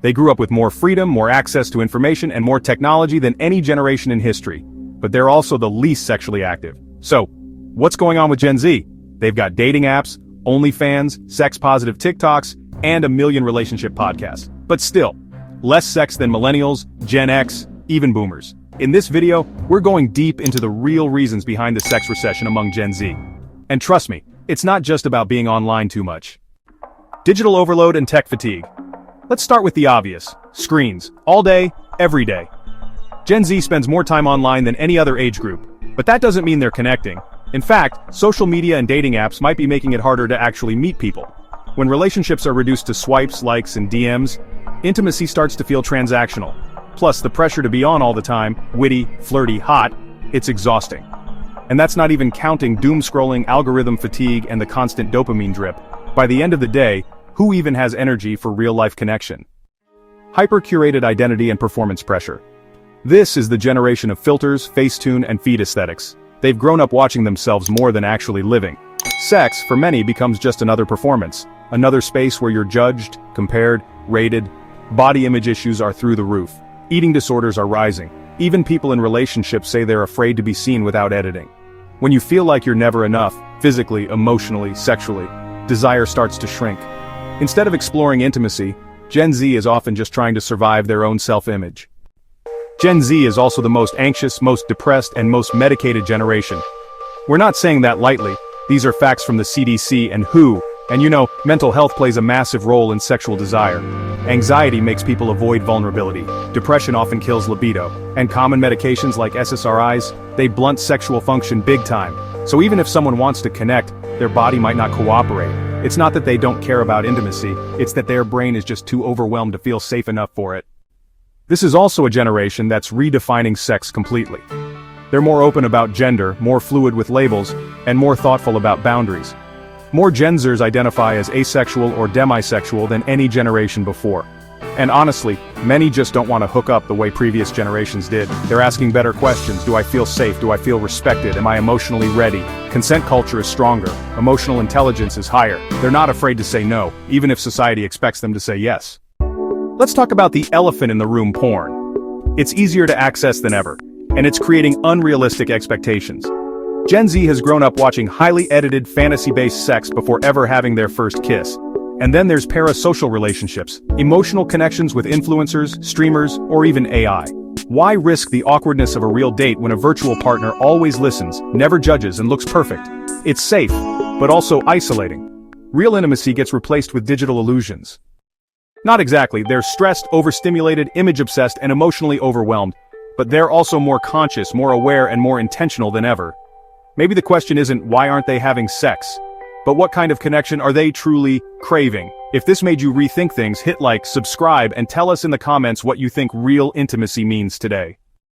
They grew up with more freedom, more access to information, and more technology than any generation in history. But they're also the least sexually active. So, what's going on with Gen Z? They've got dating apps, OnlyFans, sex-positive TikToks, and a million relationship podcasts. But still, less sex than millennials, Gen X, even boomers. In this video, we're going deep into the real reasons behind the sex recession among Gen Z. And trust me, it's not just about being online too much. Digital overload and tech fatigue. Let's start with the obvious. Screens. All day, every day. Gen Z spends more time online than any other age group. But that doesn't mean they're connecting. In fact, social media and dating apps might be making it harder to actually meet people. When relationships are reduced to swipes, likes, and DMs, intimacy starts to feel transactional. Plus, the pressure to be on all the time, witty, flirty, hot, it's exhausting. And that's not even counting doom-scrolling, algorithm fatigue, and the constant dopamine drip. By the end of the day, who even has energy for real-life connection? Hyper-curated identity and performance pressure. This is the generation of filters, Facetune, and feed aesthetics. They've grown up watching themselves more than actually living. Sex, for many, becomes just another performance. Another space where you're judged, compared, rated. Body image issues are through the roof. Eating disorders are rising. Even people in relationships say they're afraid to be seen without editing. When you feel like you're never enough, physically, emotionally, sexually, desire starts to shrink. Instead of exploring intimacy, Gen Z is often just trying to survive their own self-image. Gen Z is also the most anxious, most depressed, and most medicated generation. We're not saying that lightly. These are facts from the CDC and WHO, and you know, mental health plays a massive role in sexual desire. Anxiety makes people avoid vulnerability. Depression often kills libido. And common medications like SSRIs, they blunt sexual function big time. So even if someone wants to connect, their body might not cooperate. It's not that they don't care about intimacy, it's that their brain is just too overwhelmed to feel safe enough for it. This is also a generation that's redefining sex completely. They're more open about gender, more fluid with labels, and more thoughtful about boundaries. More Gen Zers identify as asexual or demisexual than any generation before. And honestly, many just don't want to hook up the way previous generations did. They're asking better questions. Do I feel safe? Do I feel respected? Am I emotionally ready? Consent culture is stronger. Emotional intelligence is higher. They're not afraid to say no, even if society expects them to say yes. Let's talk about the elephant in the room: porn. It's easier to access than ever, and it's creating unrealistic expectations. Gen Z has grown up watching highly edited, fantasy-based sex before ever having their first kiss. And then there's parasocial relationships, emotional connections with influencers, streamers, or even AI. Why risk the awkwardness of a real date when a virtual partner always listens, never judges, and looks perfect? It's safe, but also isolating. Real intimacy gets replaced with digital illusions. Not exactly. They're stressed, overstimulated, image-obsessed, and emotionally overwhelmed. But they're also more conscious, more aware, and more intentional than ever. Maybe the question isn't why aren't they having sex, but what kind of connection are they truly craving? If this made you rethink things, hit like, subscribe, and tell us in the comments what you think real intimacy means today.